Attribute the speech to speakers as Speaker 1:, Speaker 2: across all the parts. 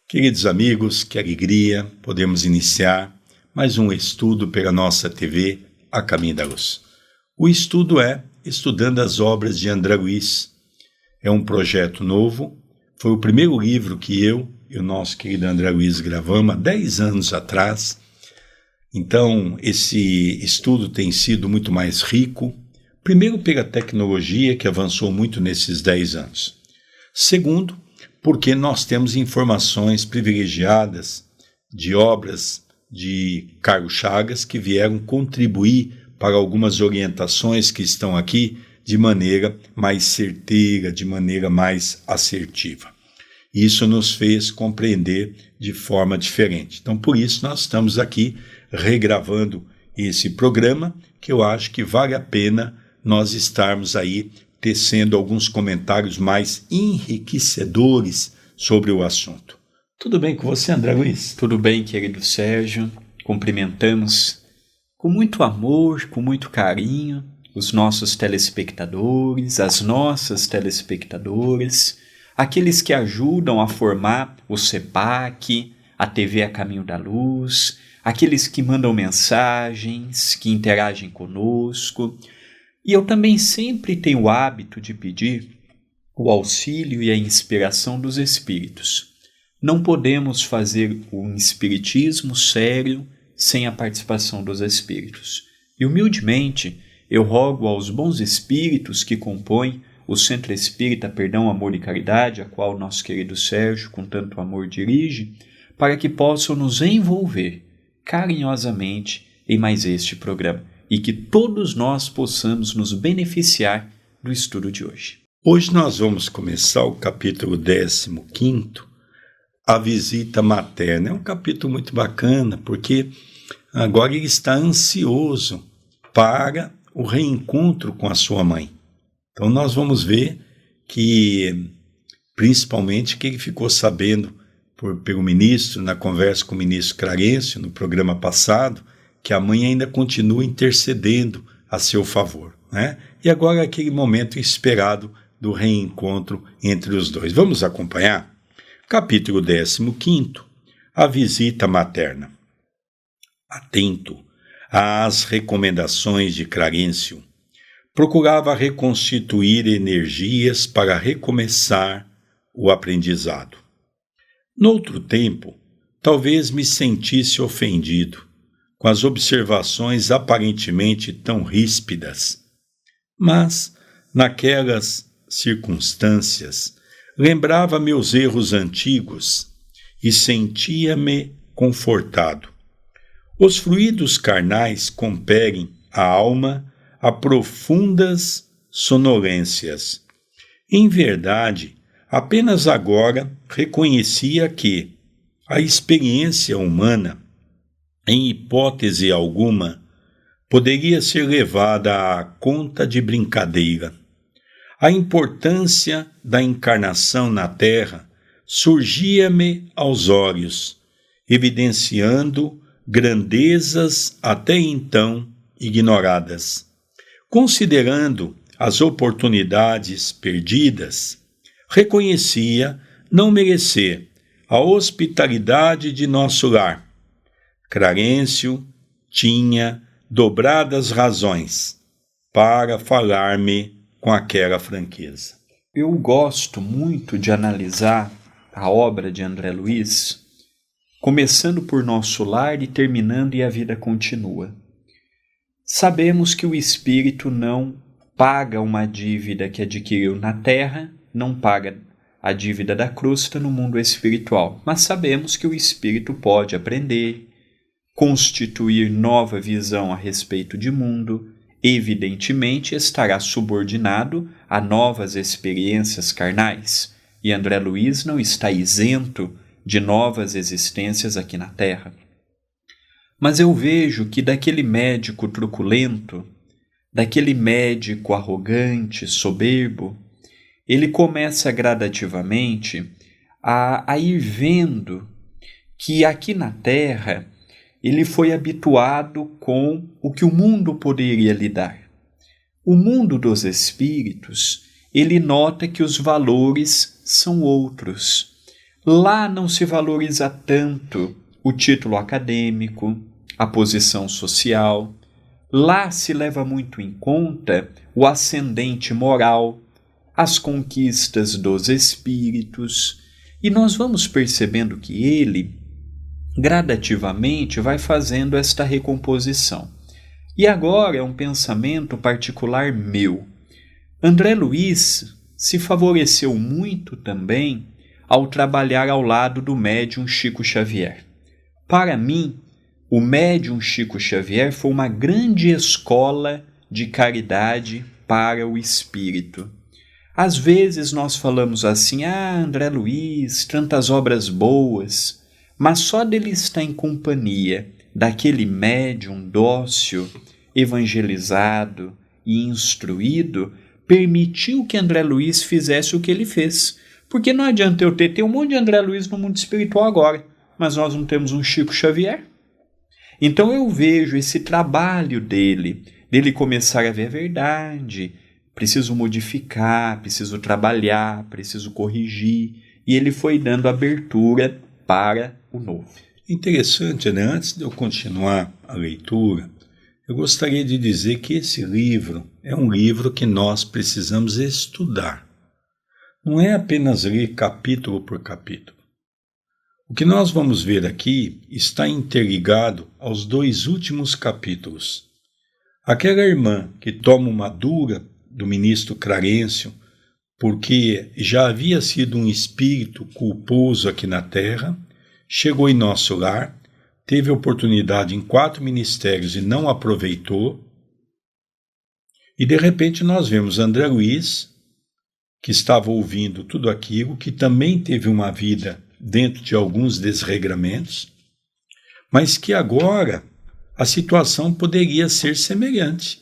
Speaker 1: Queridos amigos, que alegria podemos iniciar mais um estudo pela nossa TV A Caminho da Luz. O estudo é Estudando as Obras de André Luiz. É um projeto novo, foi o primeiro livro que eu e o nosso querido André Luiz gravamos há 10 anos atrás. Então, esse estudo tem sido muito mais rico, primeiro pela tecnologia que avançou muito nesses 10 anos. Segundo, porque nós temos informações privilegiadas de obras de Carlos Chagas que vieram contribuir para algumas orientações que estão aqui de maneira mais certeira, de maneira mais assertiva. Isso nos fez compreender de forma diferente. Então, por isso, nós estamos aqui regravando esse programa, que eu acho que vale a pena nós estarmos aí tecendo alguns comentários mais enriquecedores sobre o assunto. Tudo bem com você, André Luiz?
Speaker 2: Tudo bem, querido Sérgio. Cumprimentamos com muito amor, com muito carinho, os nossos telespectadores, as nossas telespectadoras, aqueles que ajudam a formar o CEPAC, a TV A Caminho da Luz, aqueles que mandam mensagens, que interagem conosco. E eu também sempre tenho o hábito de pedir o auxílio e a inspiração dos espíritos. Não podemos fazer um espiritismo sério sem a participação dos espíritos. E humildemente eu rogo aos bons espíritos que compõem o Centro Espírita Perdão, Amor e Caridade, a qual nosso querido Sérgio com tanto amor dirige, para que possam nos envolver carinhosamente em mais este programa e que todos nós possamos nos beneficiar do estudo de hoje.
Speaker 1: Hoje nós vamos começar o capítulo 15º, A Visita Materna. É um capítulo muito bacana, porque agora ele está ansioso para o reencontro com a sua mãe. Então nós vamos ver que, principalmente, que ele ficou sabendo pelo ministro, na conversa com o ministro Clarencio, no programa passado, que a mãe ainda continua intercedendo a seu favor, né? E agora é aquele momento esperado do reencontro entre os dois. Vamos acompanhar? Capítulo 15º, A Visita Materna. Atento às recomendações de Clarencio, procurava reconstituir energias para recomeçar o aprendizado. Noutro tempo, talvez me sentisse ofendido com as observações aparentemente tão ríspidas, mas, naquelas circunstâncias, lembrava meus erros antigos e sentia-me confortado. Os fluidos carnais compelem a alma a profundas sonolências. Em verdade, apenas agora reconhecia que a experiência humana, em hipótese alguma, poderia ser levada à conta de brincadeira. A importância da encarnação na Terra surgia-me aos olhos, evidenciando grandezas até então ignoradas. Considerando as oportunidades perdidas, reconhecia não merecer a hospitalidade de nosso lar. Clarencio tinha dobradas razões para falar-me com aquela franqueza.
Speaker 2: Eu gosto muito de analisar a obra de André Luiz, começando por Nosso Lar e terminando e a Vida Continua. Sabemos que o espírito não paga uma dívida que adquiriu na Terra, não paga a dívida da crosta no mundo espiritual, mas sabemos que o espírito pode aprender, constituir nova visão a respeito de mundo, evidentemente estará subordinado a novas experiências carnais, e André Luiz não está isento de novas existências aqui na Terra. Mas eu vejo que daquele médico truculento, daquele médico arrogante, soberbo, ele começa gradativamente a ir vendo que aqui na Terra ele foi habituado com o que o mundo poderia lhe dar. O mundo dos espíritos, ele nota que os valores são outros. Lá não se valoriza tanto o título acadêmico, a posição social. Lá se leva muito em conta o ascendente moral, as conquistas dos espíritos, e nós vamos percebendo que ele, gradativamente, vai fazendo esta recomposição. E agora é um pensamento particular meu. André Luiz se favoreceu muito também ao trabalhar ao lado do médium Chico Xavier. Para mim, o médium Chico Xavier foi uma grande escola de caridade para o espírito. Às vezes nós falamos assim, André Luiz, tantas obras boas, mas só dele estar em companhia daquele médium dócil, evangelizado e instruído, permitiu que André Luiz fizesse o que ele fez. Porque não adianta eu ter um monte de André Luiz no mundo espiritual agora, mas nós não temos um Chico Xavier. Então eu vejo esse trabalho dele começar a ver a verdade, preciso modificar, preciso trabalhar, preciso corrigir, e ele foi dando abertura para o novo.
Speaker 1: Interessante, né? Antes de eu continuar a leitura, eu gostaria de dizer que esse livro é um livro que nós precisamos estudar. Não é apenas ler capítulo por capítulo. O que nós vamos ver aqui está interligado aos 2 últimos capítulos. Aquela irmã que toma uma dura do ministro Clarencio, porque já havia sido um espírito culposo aqui na Terra, chegou em nosso lar, teve oportunidade em 4 ministérios e não aproveitou, e de repente nós vemos André Luiz, que estava ouvindo tudo aquilo, que também teve uma vida dentro de alguns desregramentos, mas que agora a situação poderia ser semelhante.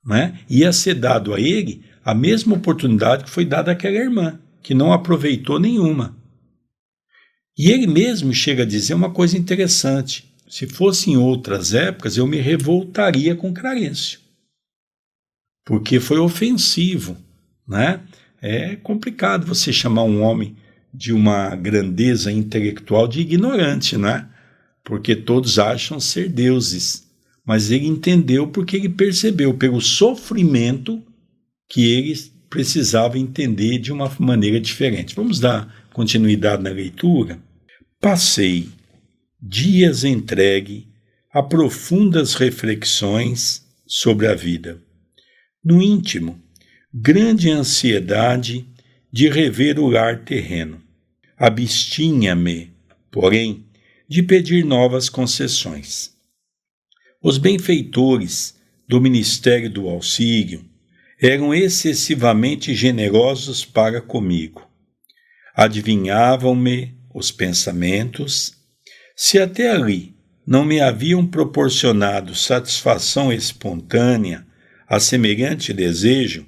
Speaker 1: Né? Ia ser dado a ele a mesma oportunidade que foi dada àquela irmã, que não aproveitou nenhuma. E ele mesmo chega a dizer uma coisa interessante: se fosse em outras épocas, eu me revoltaria com Clarencio, porque foi ofensivo. Né? É complicado você chamar um homem de uma grandeza intelectual de ignorante, né? Porque todos acham ser deuses, mas ele entendeu porque ele percebeu pelo sofrimento que ele precisava entender de uma maneira diferente. Vamos dar continuidade na leitura? Passei dias entregue a profundas reflexões sobre a vida. No íntimo, grande ansiedade de rever o lar terreno. Abstinha-me, porém, de pedir novas concessões. Os benfeitores do Ministério do Auxílio eram excessivamente generosos para comigo. Adivinhavam-me os pensamentos. Se até ali não me haviam proporcionado satisfação espontânea a semelhante desejo,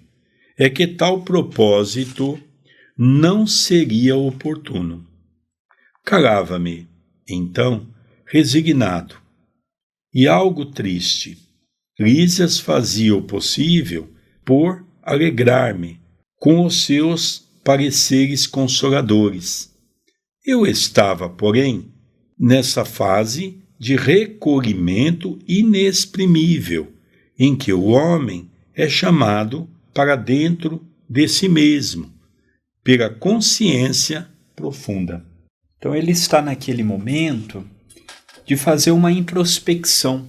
Speaker 1: é que tal propósito não seria oportuno. Calava-me, então, resignado, e algo triste. Lísias fazia o possível por alegrar-me com os seus pareceres consoladores. Eu estava, porém, nessa fase de recolhimento inexprimível, em que o homem é chamado para dentro de si mesmo, pela consciência profunda.
Speaker 2: Então ele está naquele momento de fazer uma introspecção,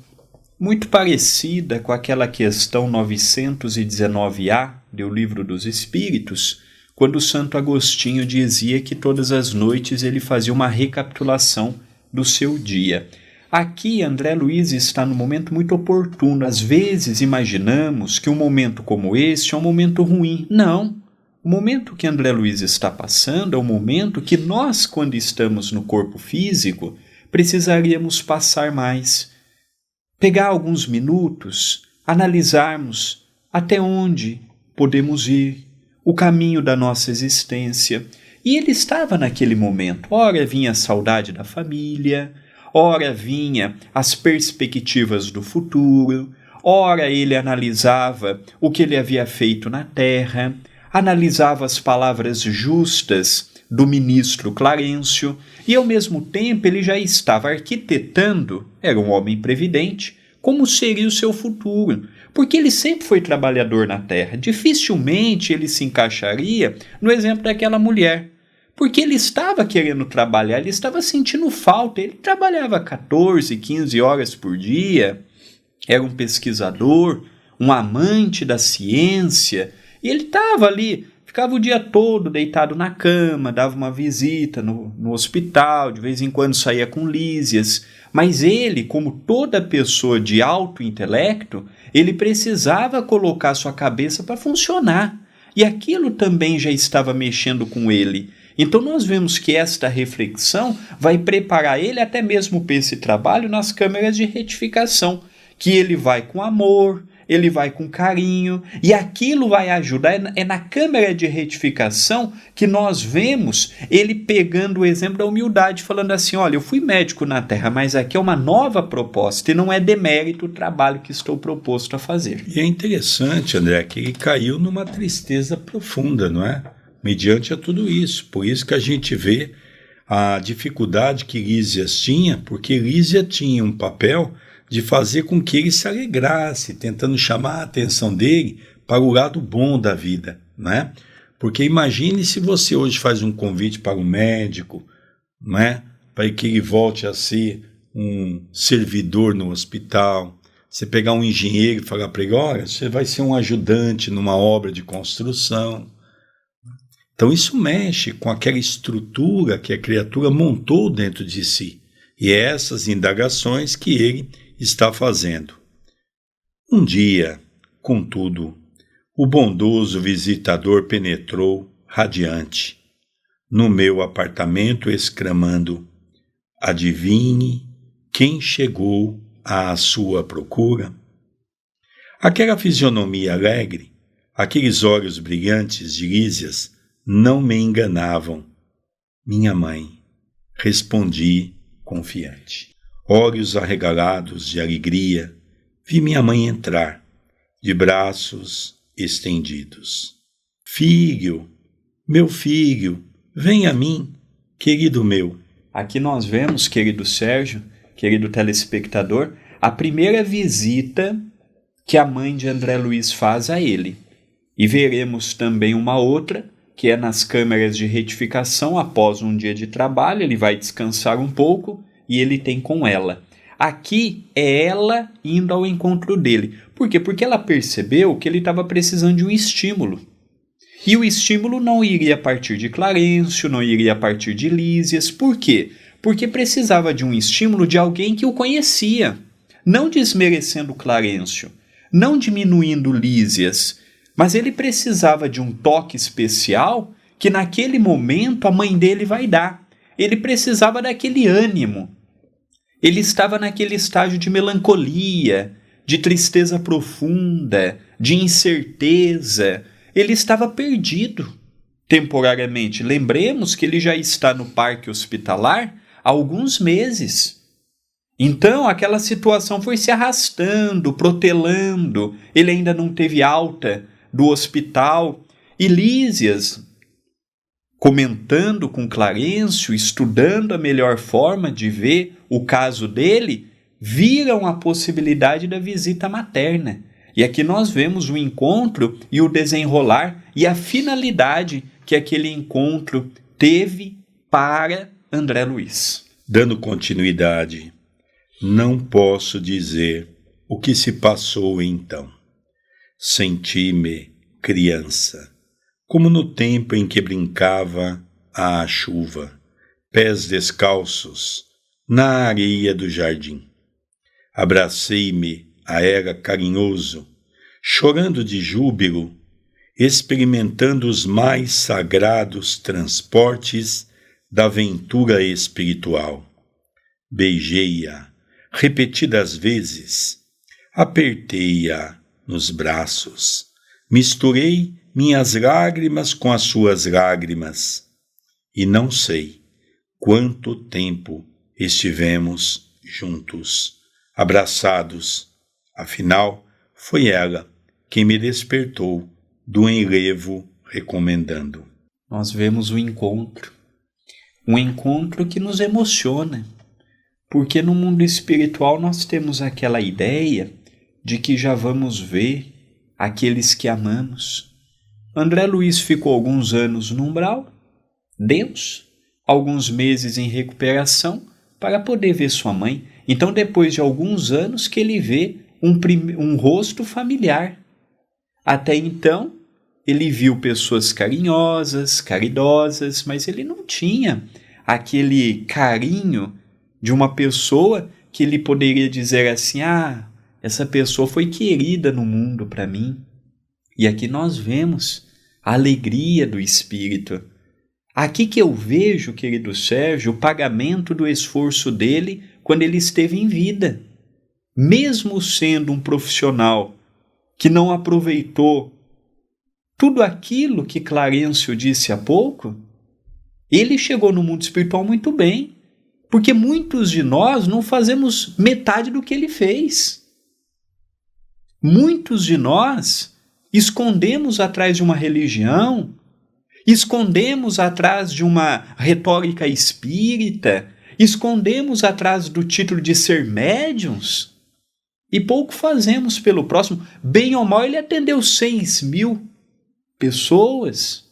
Speaker 2: muito parecida com aquela questão 919A do Livro dos Espíritos, quando Santo Agostinho dizia que todas as noites ele fazia uma recapitulação do seu dia. Aqui André Luiz está num momento muito oportuno. Às vezes imaginamos que um momento como este é um momento ruim. Não. O momento que André Luiz está passando é um momento que nós, quando estamos no corpo físico, precisaríamos passar mais. Pegar alguns minutos, analisarmos até onde podemos ir, o caminho da nossa existência. E ele estava naquele momento. Ora vinha a saudade da família, ora vinha as perspectivas do futuro, ora ele analisava o que ele havia feito na terra, analisava as palavras justas do ministro Clarencio, e ao mesmo tempo ele já estava arquitetando, era um homem previdente, como seria o seu futuro, porque ele sempre foi trabalhador na terra. Dificilmente ele se encaixaria no exemplo daquela mulher, porque ele estava querendo trabalhar, ele estava sentindo falta, ele trabalhava 14, 15 horas por dia, era um pesquisador, um amante da ciência, e ele estava ali, ficava o dia todo deitado na cama, dava uma visita no hospital, de vez em quando saía com Lísias, mas ele, como toda pessoa de alto intelecto, ele precisava colocar sua cabeça para funcionar, e aquilo também já estava mexendo com ele. Então nós vemos que esta reflexão vai preparar ele até mesmo para esse trabalho nas câmeras de retificação, que ele vai com amor, ele vai com carinho, e aquilo vai ajudar. É na câmara de retificação que nós vemos ele pegando o exemplo da humildade, falando assim, olha, eu fui médico na Terra, mas aqui é uma nova proposta, e não é demérito o trabalho que estou proposto a fazer.
Speaker 1: E é interessante, André, que ele caiu numa tristeza profunda, não é? Mediante a tudo isso. Por isso que a gente vê a dificuldade que Lísias tinha, porque Lísia tinha um papel de fazer com que ele se alegrasse, tentando chamar a atenção dele para o lado bom da vida, né? Porque imagine se você hoje faz um convite para um médico, né? Para que ele volte a ser um servidor no hospital, você pegar um engenheiro e falar para ele, olha, você vai ser um ajudante numa obra de construção. Então isso mexe com aquela estrutura que a criatura montou dentro de si. E é essas indagações que ele está fazendo. Um dia, contudo, o bondoso visitador penetrou, radiante, no meu apartamento, exclamando, adivinhe quem chegou à sua procura? Aquela fisionomia alegre, aqueles olhos brilhantes de Lísias não me enganavam. Minha mãe, respondi confiante. Olhos arregalados de alegria, vi minha mãe entrar, de braços estendidos. Filho, meu filho, vem a mim, querido meu.
Speaker 2: Aqui nós vemos, querido Sérgio, querido telespectador, a primeira visita que a mãe de André Luiz faz a ele. E veremos também uma outra, que é nas câmeras de retificação, após um dia de trabalho, ele vai descansar um pouco, e ele tem com ela. Aqui é ela indo ao encontro dele. Por quê? Porque ela percebeu que ele estava precisando de um estímulo. E o estímulo não iria a partir de Clarencio, não iria a partir de Lísias. Por quê? Porque precisava de um estímulo de alguém que o conhecia. Não desmerecendo Clarencio, não diminuindo Lísias, mas ele precisava de um toque especial que naquele momento a mãe dele vai dar. Ele precisava daquele ânimo. Ele estava naquele estágio de melancolia, de tristeza profunda, de incerteza. Ele estava perdido temporariamente. Lembremos que ele já está no parque hospitalar há alguns meses. Então, aquela situação foi se arrastando, protelando. Ele ainda não teve alta do hospital. E Lísias, comentando com Clarencio, estudando a melhor forma de ver o caso dele, viram a possibilidade da visita materna. E aqui nós vemos o encontro e o desenrolar e a finalidade que aquele encontro teve para André Luiz.
Speaker 1: Dando continuidade, não posso dizer o que se passou então. Senti-me criança, como no tempo em que brincava à chuva, pés descalços, na areia do jardim. Abracei-me a era carinhoso, chorando de júbilo, experimentando os mais sagrados transportes da aventura espiritual. Beijei-a repetidas vezes, apertei-a nos braços, misturei minhas lágrimas com as suas lágrimas, e não sei quanto tempo estivemos juntos, abraçados. Afinal, foi ela quem me despertou do enlevo recomendando.
Speaker 2: Nós vemos o encontro um encontro que nos emociona, porque no mundo espiritual nós temos aquela ideia de que já vamos ver aqueles que amamos. André Luiz ficou alguns anos no umbral, Deus, alguns meses em recuperação para poder ver sua mãe. Então, depois de alguns anos que ele vê um rosto familiar. Até então, ele viu pessoas carinhosas, caridosas, mas ele não tinha aquele carinho de uma pessoa que ele poderia dizer assim: ah, essa pessoa foi querida no mundo para mim. E aqui nós vemos a alegria do Espírito. Aqui que eu vejo, querido Sérgio, o pagamento do esforço dele quando ele esteve em vida. Mesmo sendo um profissional que não aproveitou tudo aquilo que Clarencio disse há pouco, ele chegou no mundo espiritual muito bem, porque muitos de nós não fazemos metade do que ele fez. Muitos de nós escondemos atrás de uma religião, escondemos atrás de uma retórica espírita, escondemos atrás do título de ser médiuns e pouco fazemos pelo próximo. Bem ou mal, ele atendeu 6.000 pessoas,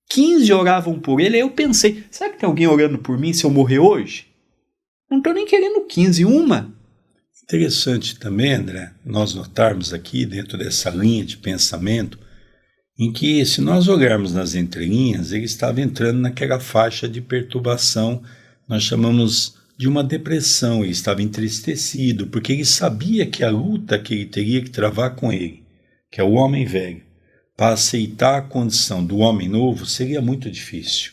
Speaker 2: 15 oravam por ele. Aí eu pensei, será que tem alguém orando por mim se eu morrer hoje? Não estou nem querendo 15, uma.
Speaker 1: Interessante também, André, nós notarmos aqui dentro dessa linha de pensamento em que, se nós olharmos nas entrelinhas, ele estava entrando naquela faixa de perturbação, nós chamamos de uma depressão. Ele estava entristecido, porque ele sabia que a luta que ele teria que travar com ele, que é o homem velho, para aceitar a condição do homem novo, seria muito difícil.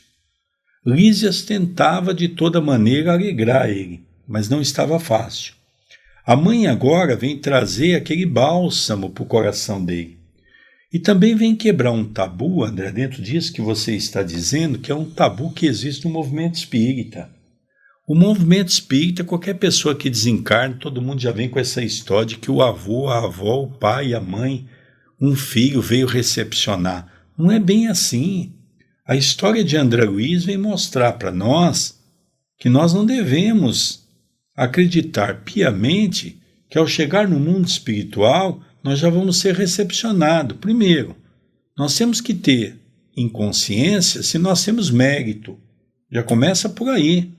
Speaker 1: Lísias tentava de toda maneira alegrar ele, mas não estava fácil. A mãe agora vem trazer aquele bálsamo para o coração dele. E também vem quebrar um tabu, André, dentro disso que você está dizendo, que é um tabu que existe no movimento espírita. O movimento espírita, qualquer pessoa que desencarne, todo mundo já vem com essa história de que o avô, a avó, o pai, a mãe, um filho veio recepcionar. Não é bem assim. A história de André Luiz vem mostrar para nós que nós não devemos acreditar piamente que ao chegar no mundo espiritual nós já vamos ser recepcionados. Primeiro, nós temos que ter em consciência se nós temos mérito. Já começa por aí.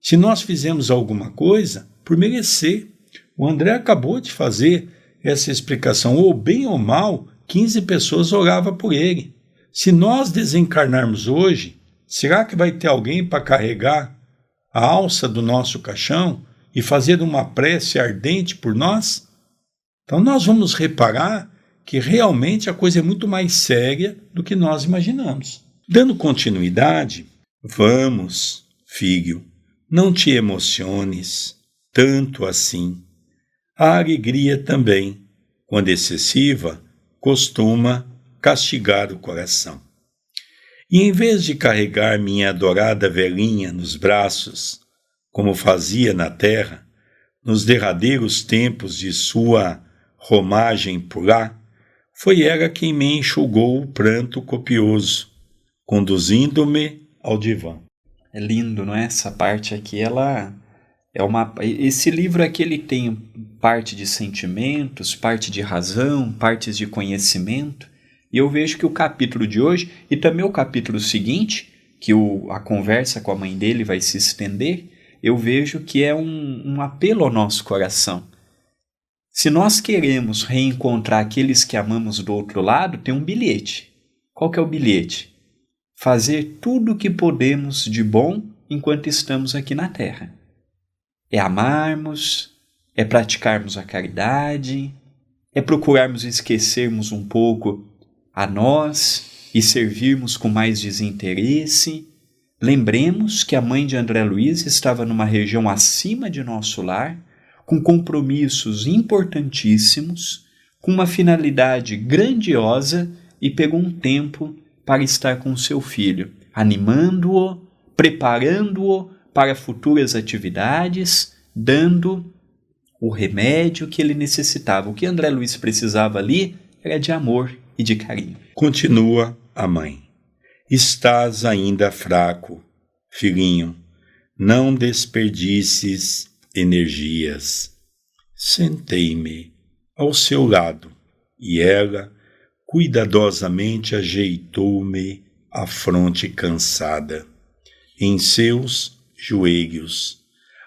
Speaker 1: Se nós fizemos alguma coisa, por merecer. O André acabou de fazer essa explicação. Ou bem ou mal, 15 pessoas oravam por ele. Se nós desencarnarmos hoje, será que vai ter alguém para carregar a alça do nosso caixão e fazer uma prece ardente por nós? Então nós vamos reparar que realmente a coisa é muito mais séria do que nós imaginamos. Dando continuidade, vamos, filho, não te emociones tanto assim. A alegria também, quando excessiva, costuma castigar o coração. E em vez de carregar minha adorada velhinha nos braços, como fazia na terra, nos derradeiros tempos de sua romagem por lá, foi ela quem me enxugou o pranto copioso, conduzindo-me ao divã.
Speaker 2: É lindo, não é? Essa parte aqui, ela é uma... Esse livro aqui, ele tem parte de sentimentos, parte de razão, partes de conhecimento, e eu vejo que o capítulo de hoje, e também o capítulo seguinte, que a conversa com a mãe dele vai se estender, eu vejo que é um apelo ao nosso coração. Se nós queremos reencontrar aqueles que amamos do outro lado, tem um bilhete. Qual que é o bilhete? Fazer tudo o que podemos de bom enquanto estamos aqui na Terra. É amarmos, é praticarmos a caridade, é procurarmos esquecermos um pouco a nós e servirmos com mais desinteresse. Lembremos que a mãe de André Luiz estava numa região acima de nosso lar, com compromissos importantíssimos, com uma finalidade grandiosa, e pegou um tempo para estar com seu filho, animando-o, preparando-o para futuras atividades, dando o remédio que ele necessitava. O que André Luiz precisava ali era de amor e de carinho.
Speaker 1: Continua a mãe. Estás ainda fraco, Filhinho, não desperdices energias. Sentei-me ao seu lado e ela cuidadosamente ajeitou-me a fronte cansada em seus joelhos,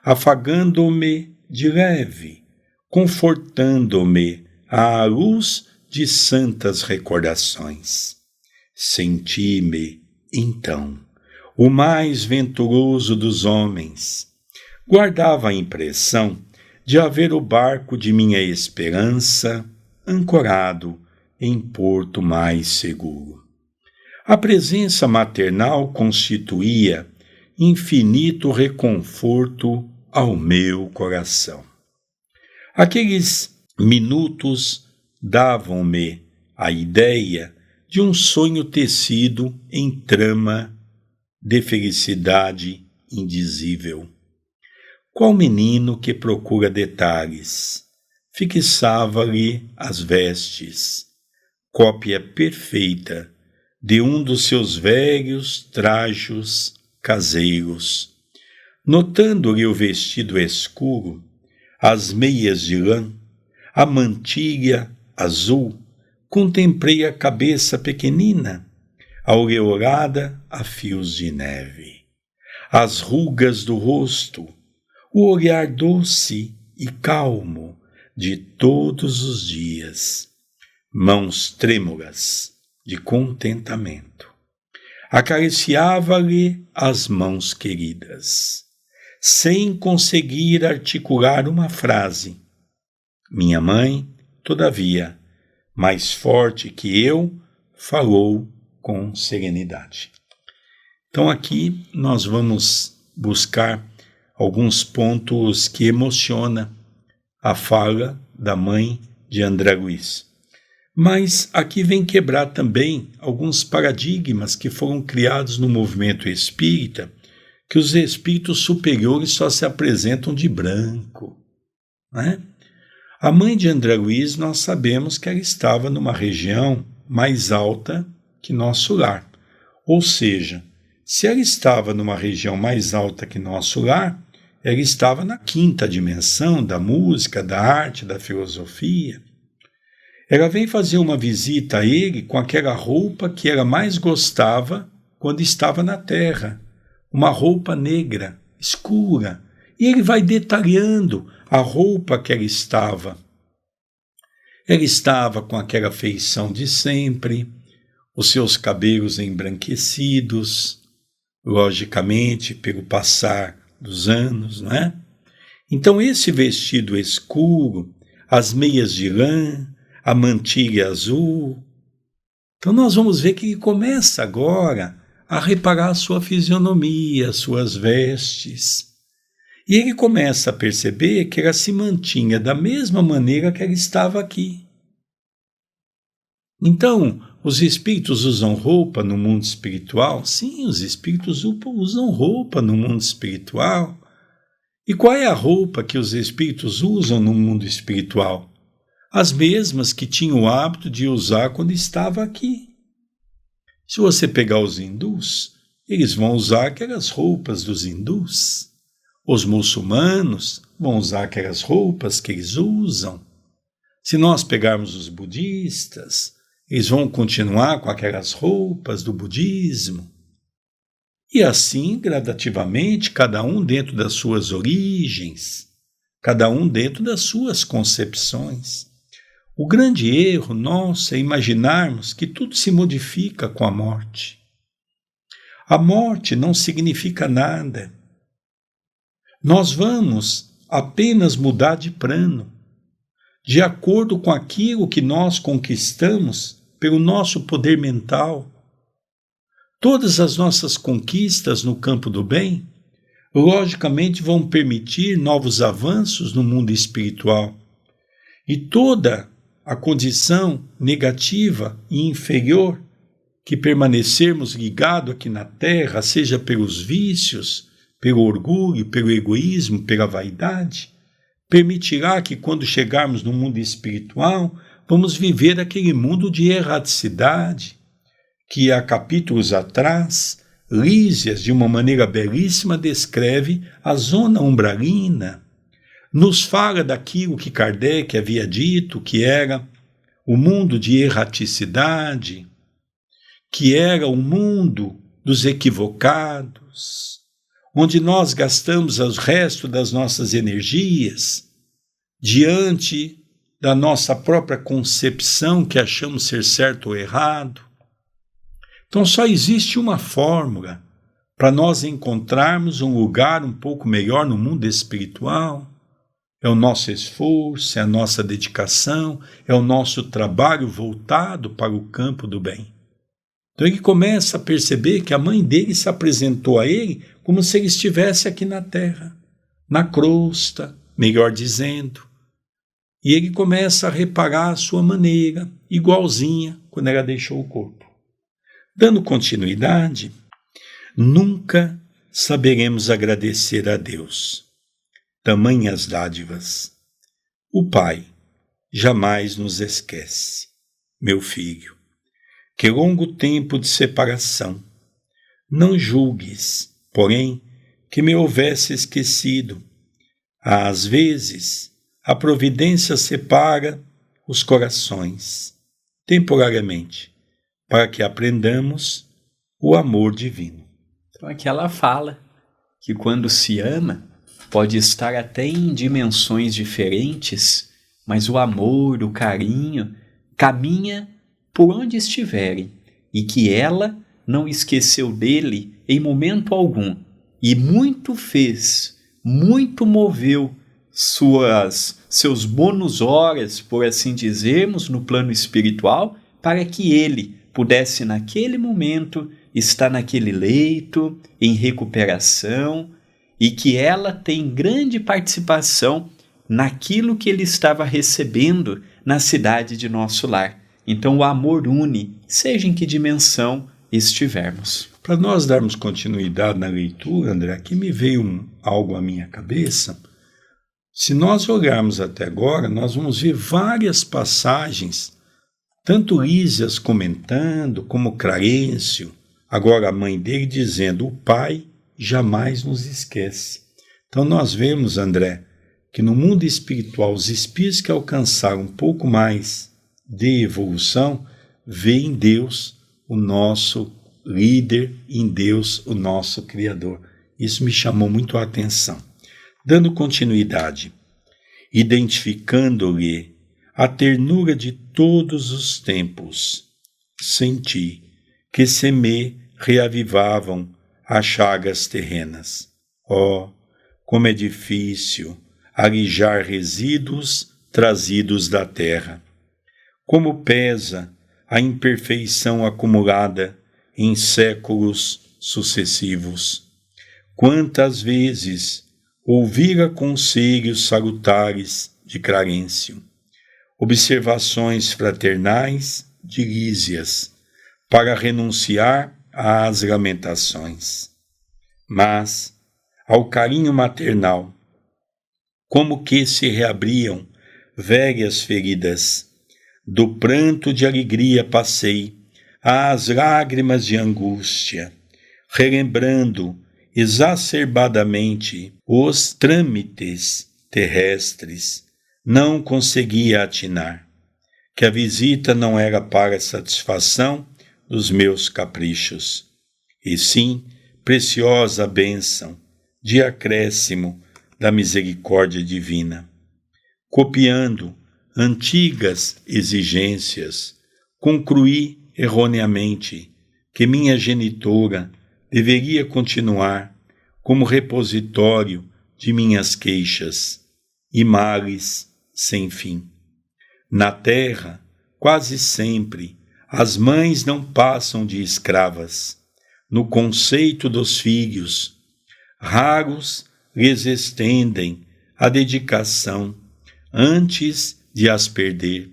Speaker 1: afagando-me de leve, confortando-me à luz de santas recordações. Senti-me, então, o mais venturoso dos homens. Guardava a impressão de haver o barco de minha esperança ancorado em porto mais seguro. A presença maternal constituía infinito reconforto ao meu coração. Aqueles minutos davam-me a ideia de um sonho tecido em trama de felicidade indizível. Qual menino que procura detalhes, fixava-lhe as vestes, cópia perfeita de um dos seus velhos trajos caseiros. Notando-lhe o vestido escuro, as meias de lã, a mantilha azul, contemplei a cabeça pequenina, aureolada a fios de neve, as rugas do rosto, o olhar doce e calmo de todos os dias, mãos trêmulas de contentamento. Acariciava-lhe as mãos queridas, sem conseguir articular uma frase. Minha mãe, todavia, mais forte que eu, falou com serenidade. Então aqui nós vamos buscar alguns pontos que emocionam a fala da mãe de André Luiz. Mas aqui vem quebrar também alguns paradigmas que foram criados no movimento espírita, que os espíritos superiores só se apresentam de branco, né? A mãe de André Luiz, nós sabemos que ela estava numa região mais alta que nosso lar. Ou seja, se ela estava numa região mais alta que nosso lar, ela estava na quinta dimensão da música, da arte, da filosofia. Ela vem fazer uma visita a ele com aquela roupa que ela mais gostava quando estava na Terra, uma roupa negra, escura, e ele vai detalhando a roupa que ela estava. Ela estava com aquela feição de sempre, os seus cabelos embranquecidos, logicamente pelo passar dos anos, não é? Então esse vestido escuro, as meias de lã, a mantilha azul. Então nós vamos ver que ele começa agora a reparar a sua fisionomia, as suas vestes. E ele começa a perceber que ela se mantinha da mesma maneira que ela estava aqui. Então, os espíritos usam roupa no mundo espiritual? Sim, os espíritos usam roupa no mundo espiritual. E qual é a roupa que os espíritos usam no mundo espiritual? As mesmas que tinham o hábito de usar quando estava aqui. Se você pegar os hindus, eles vão usar aquelas roupas dos hindus. Os muçulmanos vão usar aquelas roupas que eles usam. Se nós pegarmos os budistas, eles vão continuar com aquelas roupas do budismo. E assim, gradativamente, cada um dentro das suas origens, cada um dentro das suas concepções. O grande erro nosso é imaginarmos que tudo se modifica com a morte. A morte não significa nada. Nós vamos apenas mudar de plano, de acordo com aquilo que nós conquistamos pelo nosso poder mental. Todas as nossas conquistas no campo do bem, logicamente, vão permitir novos avanços no mundo espiritual. E toda a condição negativa e inferior que permanecermos ligados aqui na Terra, seja pelos vícios, pelo orgulho, pelo egoísmo, pela vaidade, permitirá que quando chegarmos no mundo espiritual, vamos viver aquele mundo de erraticidade, que há capítulos atrás Lísias, de uma maneira belíssima, descreve a zona umbralina. Nos fala daquilo que Kardec havia dito, que era o mundo de erraticidade, que era o mundo dos equivocados, onde nós gastamos o resto das nossas energias diante da nossa própria concepção que achamos ser certo ou errado. Então só existe uma fórmula para nós encontrarmos um lugar um pouco melhor no mundo espiritual. É o nosso esforço, é a nossa dedicação, é o nosso trabalho voltado para o campo do bem. Então ele começa a perceber que a mãe dele se apresentou a ele como se ele estivesse aqui na terra, na crosta, melhor dizendo. E ele começa a reparar a sua maneira, igualzinha quando ela deixou o corpo. Dando continuidade, nunca saberemos agradecer a Deus. Tamanhas dádivas. O Pai jamais nos esquece. Meu filho, que longo tempo de separação. Não julgues, porém, que me houvesse esquecido. Às vezes, a providência separa os corações, temporariamente, para que aprendamos o amor divino.
Speaker 2: Então aqui ela fala que quando se ama, pode estar até em dimensões diferentes, mas o amor, o carinho, caminha por onde estiverem, e que ela não esqueceu dele em momento algum, e muito fez, muito moveu seus bônus horas, por assim dizermos, no plano espiritual, para que ele pudesse naquele momento estar naquele leito, em recuperação, e que ela tem grande participação naquilo que ele estava recebendo na cidade de nosso lar. Então o amor une, seja em que dimensão estivermos.
Speaker 1: Para nós darmos continuidade na leitura, André, aqui me veio algo à minha cabeça. Se nós olharmos até agora, nós vamos ver várias passagens, tanto Lísias comentando, como Clarencio, agora a mãe dele dizendo, o Pai jamais nos esquece. Então nós vemos, André, que no mundo espiritual, os espíritos que alcançaram um pouco mais de evolução, veem em Deus o nosso líder, em Deus o nosso Criador. Isso me chamou muito a atenção. Dando continuidade, identificando-lhe a ternura de todos os tempos, senti que se me reavivavam as chagas terrenas. Oh, como é difícil alijar resíduos trazidos da terra! Como pesa a imperfeição acumulada em séculos sucessivos! Quantas vezes ouvira conselhos salutares de Clarencio, observações fraternais de Lísias, para renunciar às lamentações. Mas, ao carinho maternal, como que se reabriam velhas feridas, do pranto de alegria passei às lágrimas de angústia, relembrando exacerbadamente os trâmites terrestres, não conseguia atinar, que a visita não era para satisfação dos meus caprichos, e sim preciosa bênção de acréscimo da misericórdia divina. Copiando antigas exigências, concluí erroneamente que minha genitora deveria continuar como repositório de minhas queixas e males sem fim. Na terra, quase sempre, as mães não passam de escravas. No conceito dos filhos, raros lhes estendem a dedicação antes de as perder,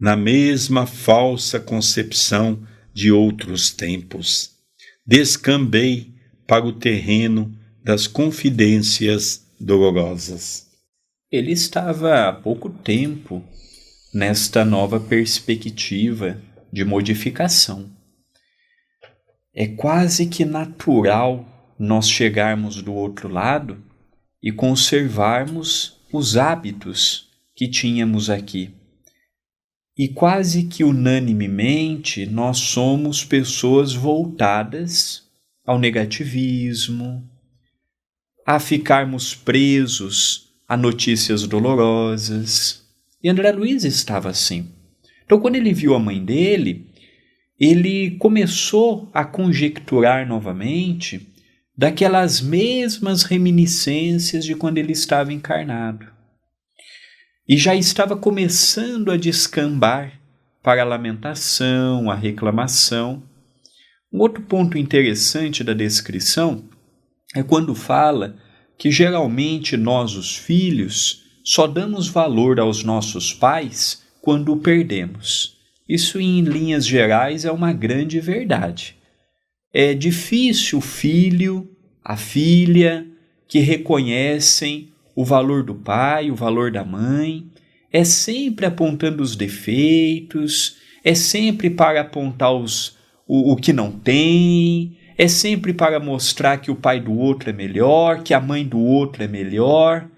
Speaker 1: na mesma falsa concepção de outros tempos. Descambei para o terreno das confidências dolorosas.
Speaker 2: Ele estava há pouco tempo nesta nova perspectiva de modificação. é quase que natural nós chegarmos do outro lado e conservarmos os hábitos que tínhamos aqui. E quase que unanimemente nós somos pessoas voltadas ao negativismo, a ficarmos presos a notícias dolorosas. E André Luiz estava assim. Então, quando ele viu a mãe dele, ele começou a conjecturar novamente daquelas mesmas reminiscências de quando ele estava encarnado. E já estava começando a descambar para a lamentação, a reclamação. Um outro ponto interessante da descrição é quando fala que geralmente nós, os filhos, só damos valor aos nossos pais quando o perdemos. Isso, em linhas gerais, é uma grande verdade. É difícil o filho, a filha, que reconhecem o valor do pai, o valor da mãe, é sempre apontando os defeitos, é sempre para apontar o que não tem, é sempre para mostrar que o pai do outro é melhor, que a mãe do outro é melhor.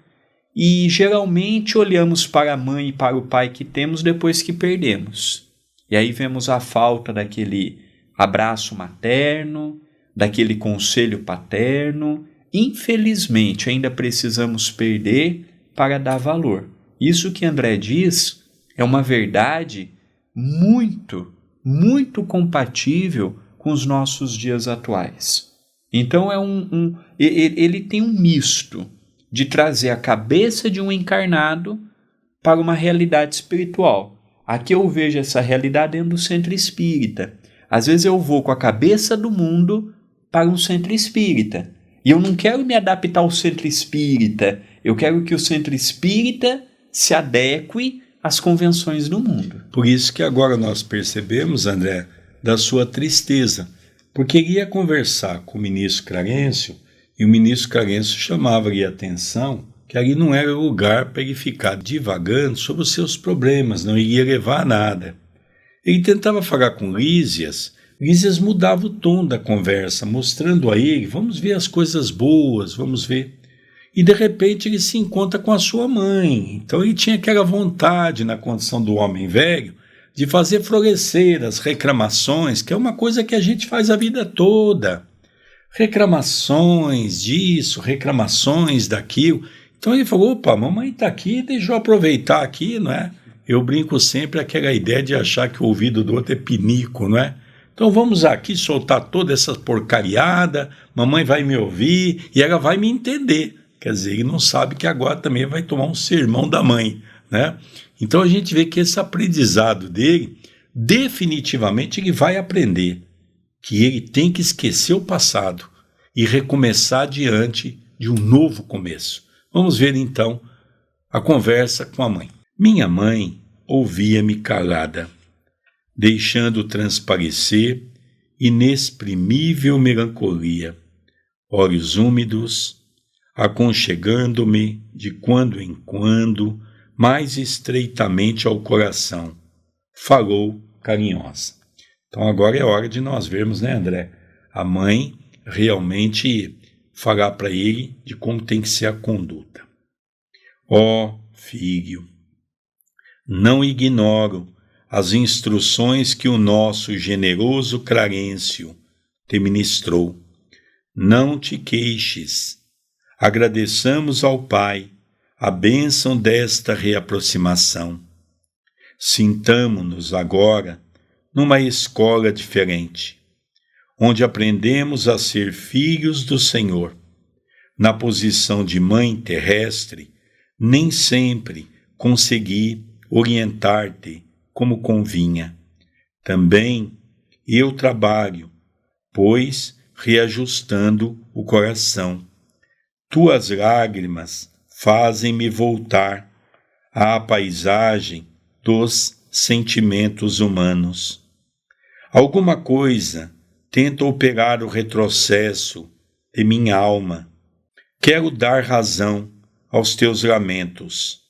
Speaker 2: E geralmente olhamos para a mãe e para o pai que temos depois que perdemos. E aí vemos a falta daquele abraço materno, daquele conselho paterno. Infelizmente, ainda precisamos perder para dar valor. Isso que André diz é uma verdade muito, muito compatível com os nossos dias atuais. Então, ele tem um misto de trazer a cabeça de um encarnado para uma realidade espiritual. Aqui eu vejo essa realidade dentro do centro espírita. Às vezes eu vou com a cabeça do mundo para um centro espírita. E eu não quero me adaptar ao centro espírita. Eu quero que o centro espírita se adeque às convenções do mundo.
Speaker 1: Por isso que agora nós percebemos, André, da sua tristeza. Porque ele ia conversar com o ministro Clarencio e o ministro Clarencio chamava-lhe a atenção que ali não era lugar para ele ficar divagando sobre os seus problemas, não iria levar a nada. Ele tentava falar com Lísias mudava o tom da conversa, mostrando a ele, vamos ver as coisas boas, vamos ver. E de repente ele se encontra com a sua mãe, então ele tinha aquela vontade na condição do homem velho de fazer florescer as reclamações, que é uma coisa que a gente faz a vida toda. Reclamações disso, reclamações daquilo. Então ele falou, opa, a mamãe está aqui, deixa eu aproveitar aqui, não é? Eu brinco sempre aquela ideia de achar que o ouvido do outro é pinico, não é? Então vamos aqui soltar toda essa porcariada, mamãe vai me ouvir e ela vai me entender. Quer dizer, ele não sabe que agora também vai tomar um sermão da mãe, né? Então a gente vê que esse aprendizado dele, definitivamente ele vai aprender que ele tem que esquecer o passado e recomeçar diante de um novo começo. Vamos ver então a conversa com a mãe. Minha mãe ouvia-me calada, deixando transparecer inexprimível melancolia, olhos úmidos, aconchegando-me de quando em quando mais estreitamente ao coração. Falou carinhosa. Então agora é hora de nós vermos, né, André? A mãe realmente falar para ele de como tem que ser a conduta. Ó filho, não ignoro as instruções que o nosso generoso Clarencio te ministrou. Não te queixes. Agradeçamos ao Pai a bênção desta reaproximação. Sintamo-nos agora numa escola diferente, onde aprendemos a ser filhos do Senhor. Na posição de mãe terrestre, nem sempre consegui orientar-te como convinha. Também eu trabalho, pois reajustando o coração. Tuas lágrimas fazem-me voltar à paisagem dos sentimentos humanos. Alguma coisa tenta operar o retrocesso de minha alma. Quero dar razão aos teus lamentos,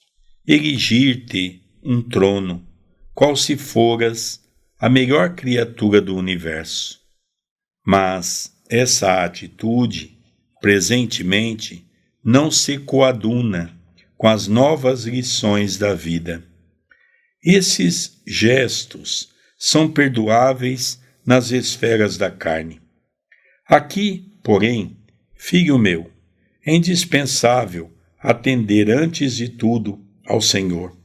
Speaker 1: erigir-te um trono, qual se foras a melhor criatura do universo. mas essa atitude, presentemente, não se coaduna com as novas lições da vida. Esses gestos são perdoáveis nas esferas da carne. Aqui, porém, filho meu, é indispensável atender antes de tudo ao Senhor.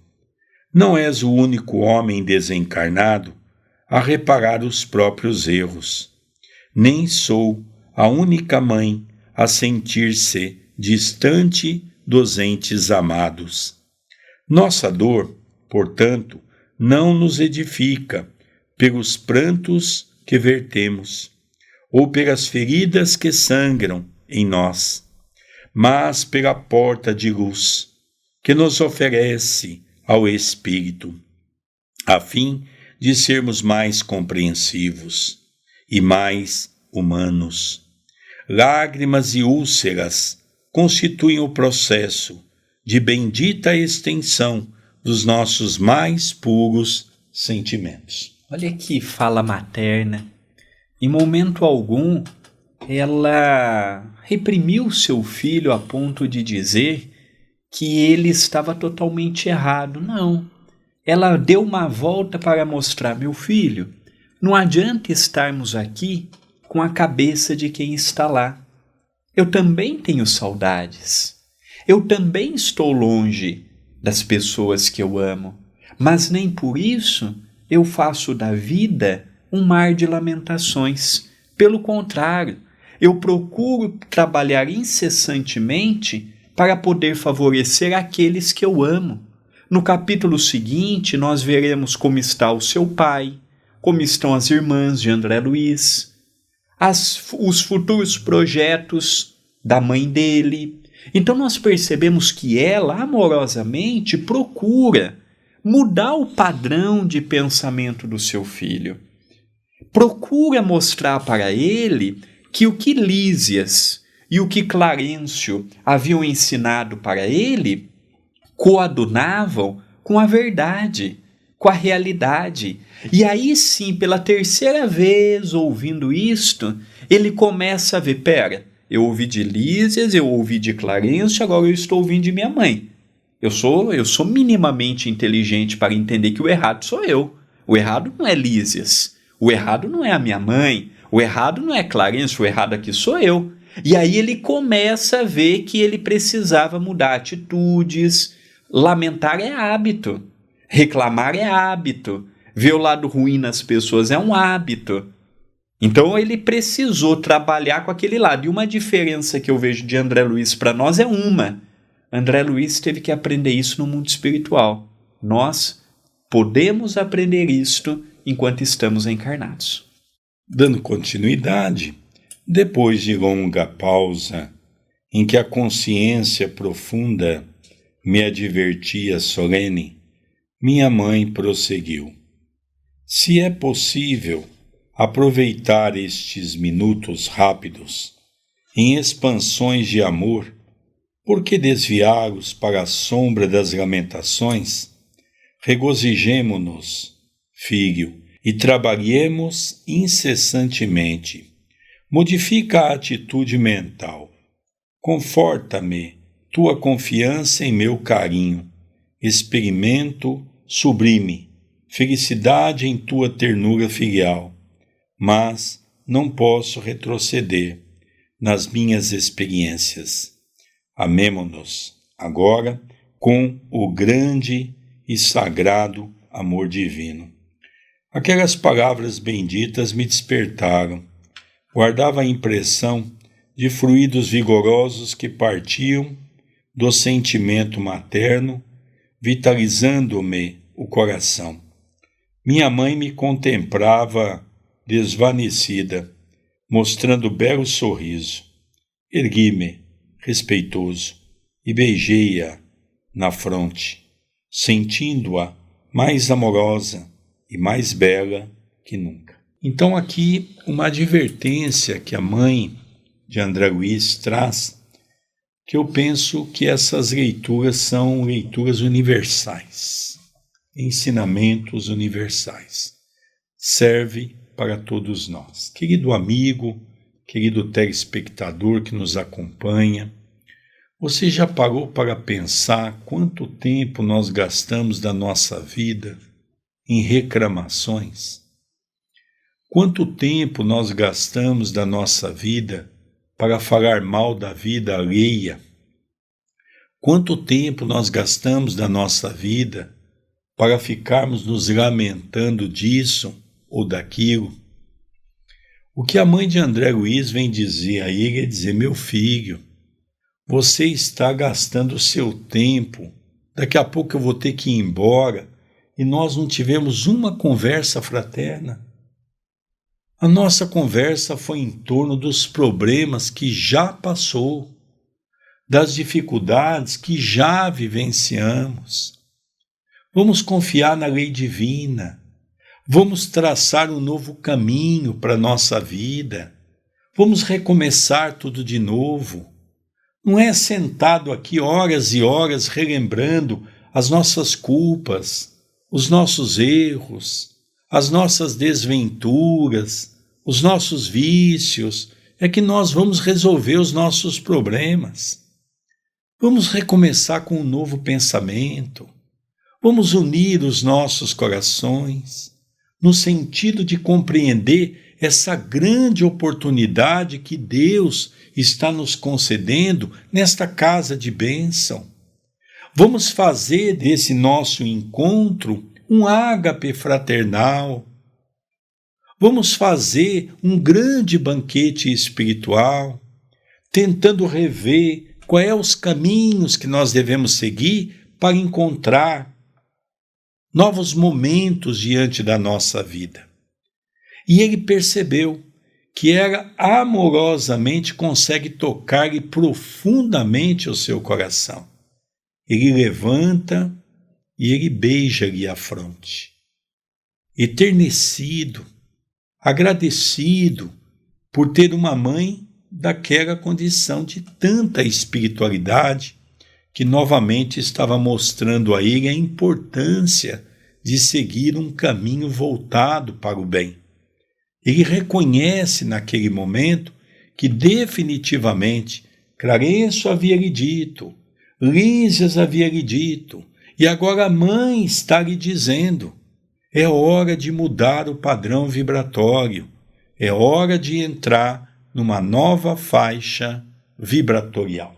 Speaker 1: Não és o único homem desencarnado a reparar os próprios erros. Nem sou a única mãe a sentir-se distante dos entes amados. Nossa dor, portanto, não nos edifica pelos prantos que vertemos, ou pelas feridas que sangram em nós, mas pela porta de luz que nos oferece ao Espírito, a fim de sermos mais compreensivos e mais humanos. Lágrimas e úlceras constituem o processo de bendita extensão dos nossos mais puros sentimentos.
Speaker 2: Olha que fala materna. Em momento algum, ela reprimiu seu filho a ponto de dizer que ele estava totalmente errado. Não. Ela deu uma volta para mostrar: meu filho, não adianta estarmos aqui com a cabeça de quem está lá. Eu também tenho saudades. Eu também estou longe das pessoas que eu amo. Mas nem por isso eu faço da vida um mar de lamentações. Pelo contrário, eu procuro trabalhar incessantemente para poder favorecer aqueles que eu amo. No capítulo seguinte, nós veremos como está o seu pai, como estão as irmãs de André Luiz, os futuros projetos da mãe dele. Então nós percebemos que ela, amorosamente, procura mudar o padrão de pensamento do seu filho. Procura mostrar para ele que o que Lísias e o que Clarencio haviam ensinado para ele coadunavam com a verdade, com a realidade. E aí sim, pela terceira vez ouvindo isto, ele começa a ver: pera, eu ouvi de Lísias, eu ouvi de Clarencio, agora eu estou ouvindo de minha mãe. Eu sou minimamente inteligente para entender que o errado sou eu. O errado não é Lísias. O errado não é a minha mãe. O errado não é Clarencio. O errado aqui sou eu. E aí ele começa a ver que ele precisava mudar atitudes. Lamentar é hábito. Reclamar é hábito. Ver o lado ruim nas pessoas é um hábito. Então ele precisou trabalhar com aquele lado. E uma diferença que eu vejo de André Luiz para nós é uma. André Luiz teve que aprender isso no mundo espiritual. Nós podemos aprender isto enquanto estamos encarnados.
Speaker 1: Dando continuidade, depois de longa pausa, em que a consciência profunda me advertia solene, minha mãe prosseguiu: se é possível aproveitar estes minutos rápidos em expansões de amor, por que desviá-los para a sombra das lamentações? Regozijemo-nos, filho, e trabalhemos incessantemente. Modifica a atitude mental. Conforta-me tua confiança em meu carinho. Experimento sublime, felicidade em tua ternura filial. Mas não posso retroceder nas minhas experiências. Amemo-nos agora com o grande e sagrado amor divino. Aquelas palavras benditas me despertaram. Guardava a impressão de fluidos vigorosos que partiam do sentimento materno, vitalizando-me o coração. Minha mãe me contemplava desvanecida, mostrando belo sorriso. Ergui-me, respeitoso, e beijei-a na fronte, sentindo-a mais amorosa e mais bela que nunca. Então aqui uma advertência que a mãe de André Luiz traz, que eu penso que essas leituras são leituras universais, ensinamentos universais. Serve para todos nós. Querido amigo, querido telespectador que nos acompanha, você já parou para pensar quanto tempo nós gastamos da nossa vida em reclamações? Quanto tempo nós gastamos da nossa vida para falar mal da vida alheia? Quanto tempo nós gastamos da nossa vida para ficarmos nos lamentando disso ou daquilo? O que a mãe de André Luiz vem dizer a ele é dizer: meu filho, você está gastando o seu tempo, daqui a pouco eu vou ter que ir embora e nós não tivemos uma conversa fraterna. A nossa conversa foi em torno dos problemas que já passou, das dificuldades que já vivenciamos. Vamos confiar na lei divina, vamos traçar um novo caminho para a nossa vida, vamos recomeçar tudo de novo. Não é sentado aqui horas e horas relembrando as nossas culpas, os nossos erros, as nossas desventuras, os nossos vícios, é que nós vamos resolver os nossos problemas. Vamos recomeçar com um novo pensamento. Vamos unir os nossos corações no sentido de compreender essa grande oportunidade que Deus está nos concedendo nesta casa de bênção. Vamos fazer desse nosso encontro um ágape fraternal. Vamos fazer um grande banquete espiritual, tentando rever quais são os caminhos que nós devemos seguir para encontrar novos momentos diante da nossa vida. E ele percebeu que ela amorosamente consegue tocar-lhe profundamente o seu coração. Ele levanta e ele beija-lhe a fronte. Eternecido, agradecido por ter uma mãe daquela condição de tanta espiritualidade que novamente estava mostrando a ele a importância de seguir um caminho voltado para o bem. Ele reconhece naquele momento que definitivamente Clarencio havia lhe dito, Lísias havia lhe dito, e agora a mãe está lhe dizendo: é hora de mudar o padrão vibratório, é hora de entrar numa nova faixa vibratorial.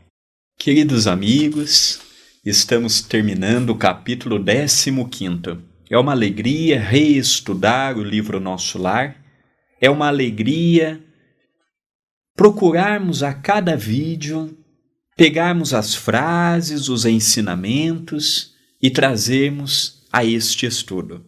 Speaker 2: Queridos amigos, estamos terminando o capítulo 15º. É uma alegria reestudar o livro Nosso Lar, é uma alegria procurarmos a cada vídeo, pegarmos as frases, os ensinamentos e trazermos a este estudo.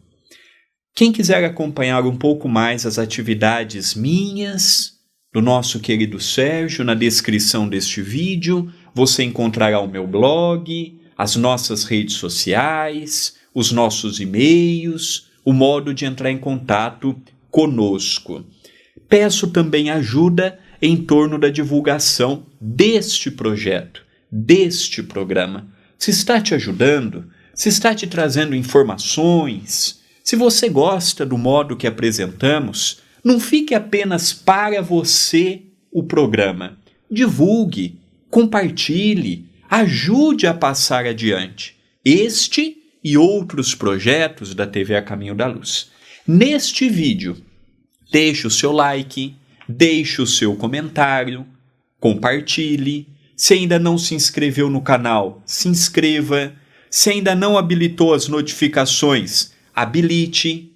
Speaker 2: Quem quiser acompanhar um pouco mais as atividades minhas, do nosso querido Sérgio, na descrição deste vídeo, você encontrará o meu blog, as nossas redes sociais, os nossos e-mails, o modo de entrar em contato conosco. Peço também ajuda em torno da divulgação deste projeto, deste programa. Se está te ajudando, se está te trazendo informações, se você gosta do modo que apresentamos, não fique apenas para você o programa. Divulgue, compartilhe, ajude a passar adiante este e outros projetos da TV A Caminho da Luz. Neste vídeo, deixe o seu like, deixe o seu comentário, compartilhe. Se ainda não se inscreveu no canal, se inscreva. Se ainda não habilitou as notificações, habilite.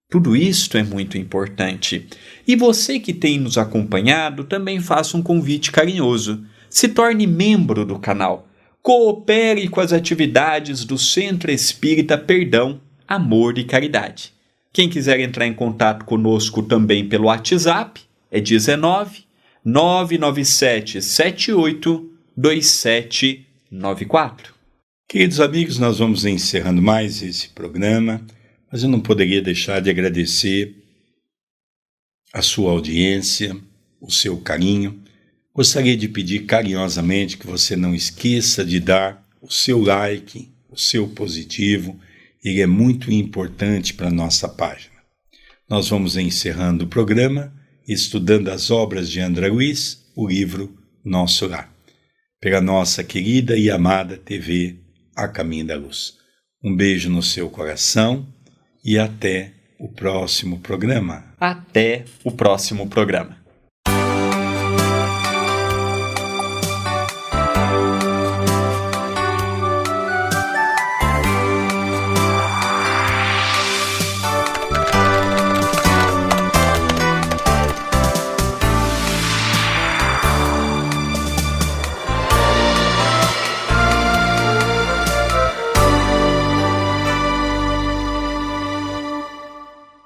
Speaker 2: Tudo isto é muito importante. E você que tem nos acompanhado, também faça um convite carinhoso. Se torne membro do canal. Coopere com as atividades do Centro Espírita Perdão, Amor e Caridade. Quem quiser entrar em contato conosco também pelo WhatsApp, é 19 997 78 2794.
Speaker 1: Queridos amigos, nós vamos encerrando mais esse programa, mas eu não poderia deixar de agradecer a sua audiência, o seu carinho. Gostaria de pedir carinhosamente que você não esqueça de dar o seu like, o seu positivo. Ele é muito importante para a nossa página. nós vamos encerrando o programa, estudando as obras de André Luiz, o livro Nosso Lar, pela nossa querida e amada TV A Caminho da Luz. Um beijo no seu coração e até o próximo programa.
Speaker 2: Até o próximo programa.